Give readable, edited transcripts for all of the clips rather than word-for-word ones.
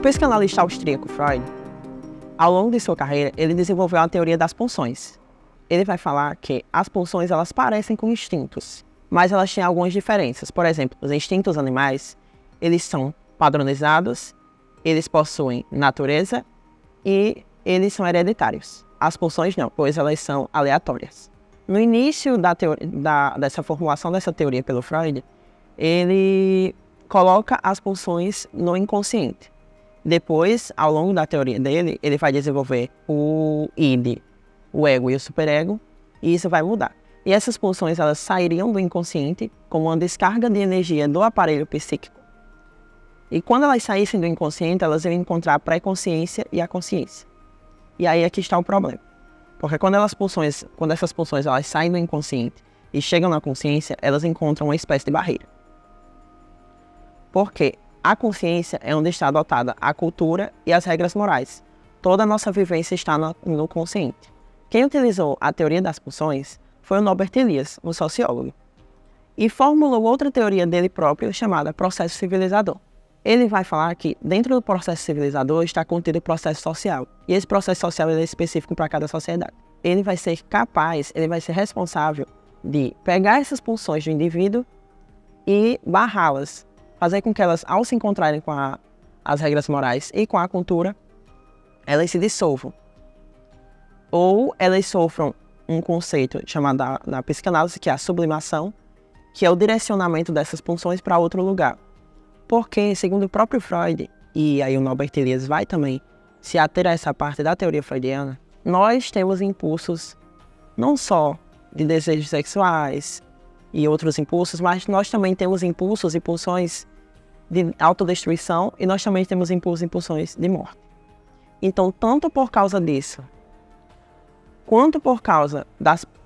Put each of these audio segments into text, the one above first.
psicanalista austríaco Freud, ao longo de sua carreira, ele desenvolveu a teoria das pulsões. Ele vai falar que as pulsões elas parecem com instintos, mas elas têm algumas diferenças. Por exemplo, os instintos animais, eles são padronizados, eles possuem natureza e eles são hereditários. As pulsões não, pois elas são aleatórias. No início dessa formulação dessa teoria pelo Freud, ele coloca as pulsões no inconsciente. Depois, ao longo da teoria dele, ele vai desenvolver o id, o ego e o superego, e isso vai mudar. E essas pulsões elas sairiam do inconsciente como uma descarga de energia do aparelho psíquico. E quando elas saíssem do inconsciente, elas iam encontrar a pré-consciência e a consciência. E aí aqui está o problema. Porque quando essas pulsões elas saem do inconsciente e chegam na consciência, elas encontram uma espécie de barreira. Porque a consciência é onde está adotada a cultura e as regras morais. Toda a nossa vivência está no consciente. Quem utilizou a teoria das pulsões foi o Norbert Elias, um sociólogo. E formulou outra teoria dele próprio chamada processo civilizador. Ele vai falar que dentro do processo civilizador está contido o processo social. E esse processo social é específico para cada sociedade. Ele vai ser capaz, ele vai ser responsável de pegar essas pulsões do indivíduo e barrá-las. Fazer com que elas, ao se encontrarem com as regras morais e com a cultura, elas se dissolvam. Ou elas sofram um conceito chamado na psicanálise, que é a sublimação, que é o direcionamento dessas pulsões para outro lugar. Porque, segundo o próprio Freud, e aí o Norbert Elias vai também se ater a essa parte da teoria freudiana, nós temos impulsos não só de desejos sexuais e outros impulsos, mas nós também temos impulsos e pulsões de autodestruição e nós também temos impulsos e pulsões de morte. Então, tanto por causa disso, quanto por causa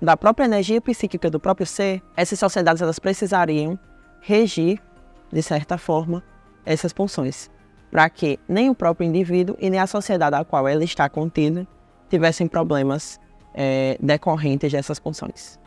da própria energia psíquica do próprio ser, essas sociedades elas precisariam regir, de certa forma, essas pulsões, para que nem o próprio indivíduo e nem a sociedade a qual ela está contida tivessem problemas decorrentes dessas pulsões.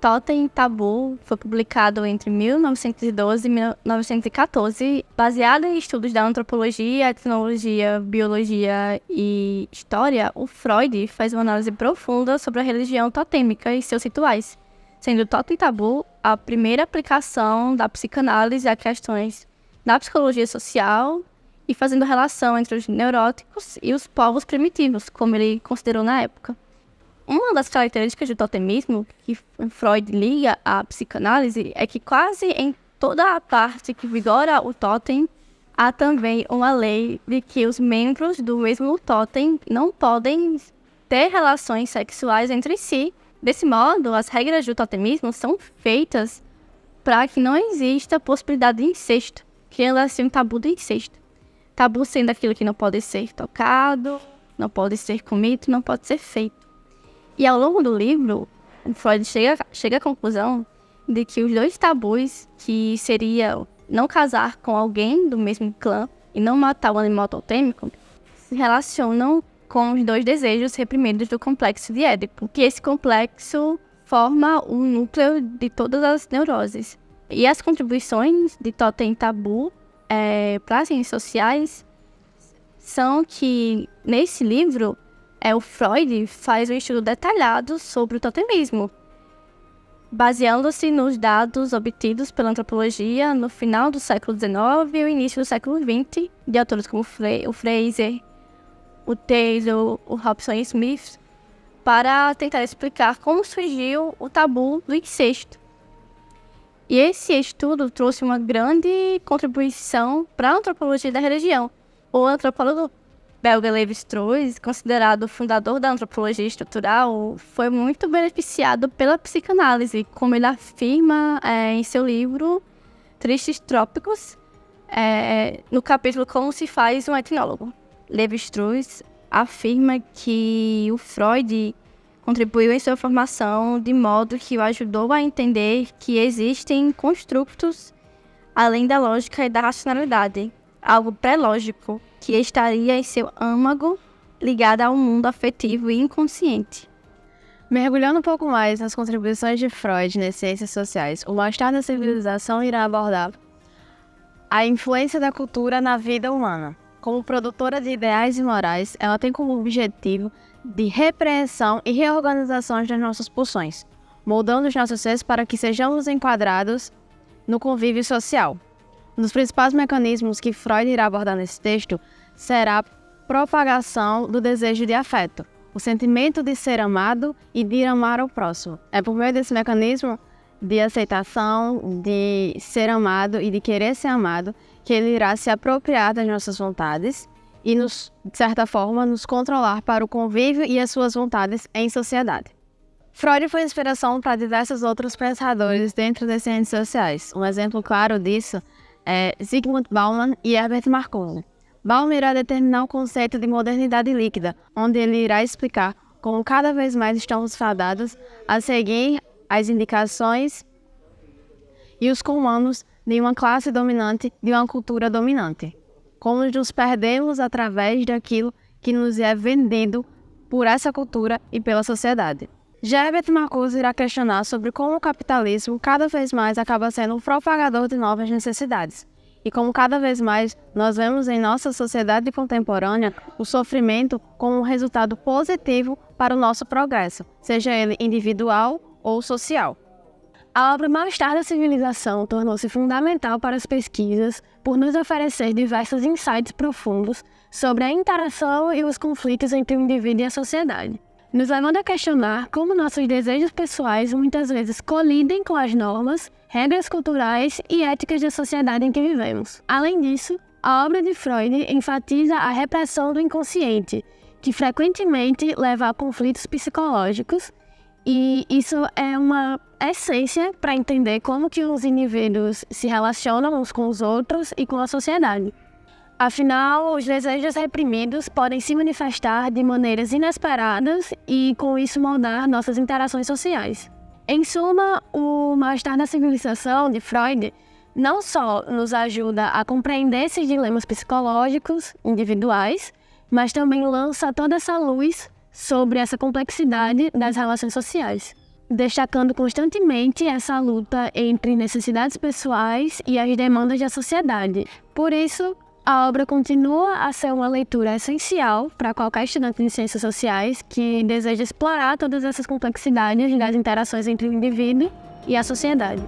Totem e Tabu foi publicado entre 1912 e 1914, baseado em estudos da antropologia, etnologia, biologia e história. O Freud faz uma análise profunda sobre a religião totêmica e seus rituais, sendo Totem e Tabu a primeira aplicação da psicanálise a questões da psicologia social e fazendo relação entre os neuróticos e os povos primitivos, como ele considerou na época. Uma das características do totemismo que Freud liga à psicanálise é que quase em toda a parte que vigora o totem, há também uma lei de que os membros do mesmo totem não podem ter relações sexuais entre si. Desse modo, as regras do totemismo são feitas para que não exista possibilidade de incesto, criando assim um tabu do incesto. Tabu sendo aquilo que não pode ser tocado, não pode ser comido, não pode ser feito. E ao longo do livro, Freud chega à conclusão de que os dois tabus, que seria não casar com alguém do mesmo clã e não matar o animal totêmico, se relacionam com os dois desejos reprimidos do complexo de Édipo, que esse complexo forma o núcleo de todas as neuroses. E as contribuições de Totem e Tabu para as ciências sociais são que, nesse livro, o Freud faz um estudo detalhado sobre o totemismo, baseando-se nos dados obtidos pela antropologia no final do século XIX e o início do século XX, de autores como o Fraser, o Taylor, o Robson Smith, para tentar explicar como surgiu o tabu do incesto. E esse estudo trouxe uma grande contribuição para a antropologia da religião. O antropólogo belga Lévi-Strauss, considerado o fundador da antropologia estrutural, foi muito beneficiado pela psicanálise, como ele afirma em seu livro Tristes Trópicos, no capítulo Como se faz um etnólogo. Lévi-Strauss afirma que o Freud contribuiu em sua formação de modo que o ajudou a entender que existem construtos além da lógica e da racionalidade, algo pré-lógico, que estaria em seu âmago ligado ao mundo afetivo e inconsciente. Mergulhando um pouco mais nas contribuições de Freud nas ciências sociais, o Mal-Estar da Civilização irá abordar a influência da cultura na vida humana. como produtora de ideais e morais, ela tem como objetivo de repreensão e reorganização das nossas pulsões, moldando os nossos seres para que sejamos enquadrados no convívio social. Um dos principais mecanismos que Freud irá abordar nesse texto será a propagação do desejo de afeto, o sentimento de ser amado e de amar ao próximo. É por meio desse mecanismo de aceitação, de ser amado e de querer ser amado, que ele irá se apropriar das nossas vontades e, de certa forma, nos controlar para o convívio e as suas vontades em sociedade. Freud foi inspiração para diversos outros pensadores dentro das ciências sociais. Um exemplo claro disso é Zygmunt Bauman e Herbert Marcuse. Bauman irá determinar o conceito de modernidade líquida, onde ele irá explicar como cada vez mais estamos fadados a seguir as indicações e os comandos de uma classe dominante, de uma cultura dominante. Como nos perdemos através daquilo que nos é vendido por essa cultura e pela sociedade. Já Herbert Marcuse irá questionar sobre como o capitalismo cada vez mais acaba sendo um propagador de novas necessidades, e como cada vez mais nós vemos em nossa sociedade contemporânea o sofrimento como um resultado positivo para o nosso progresso, seja ele individual ou social. A obra Mal-Estar da Civilização tornou-se fundamental para as pesquisas por nos oferecer diversos insights profundos sobre a interação e os conflitos entre o indivíduo e a sociedade, nos levando a questionar como nossos desejos pessoais muitas vezes colidem com as normas, regras culturais e éticas da sociedade em que vivemos. Além disso, a obra de Freud enfatiza a repressão do inconsciente, que frequentemente leva a conflitos psicológicos, e isso é uma essência para entender como que os indivíduos se relacionam uns com os outros e com a sociedade. Afinal, os desejos reprimidos podem se manifestar de maneiras inesperadas e, com isso, moldar nossas interações sociais. Em suma, o Mal-Estar da Civilização, de Freud, não só nos ajuda a compreender esses dilemas psicológicos individuais, mas também lança toda essa luz sobre essa complexidade das relações sociais, destacando constantemente essa luta entre necessidades pessoais e as demandas da sociedade. Por isso, a obra continua a ser uma leitura essencial para qualquer estudante de ciências sociais que deseja explorar todas essas complexidades das interações entre o indivíduo e a sociedade.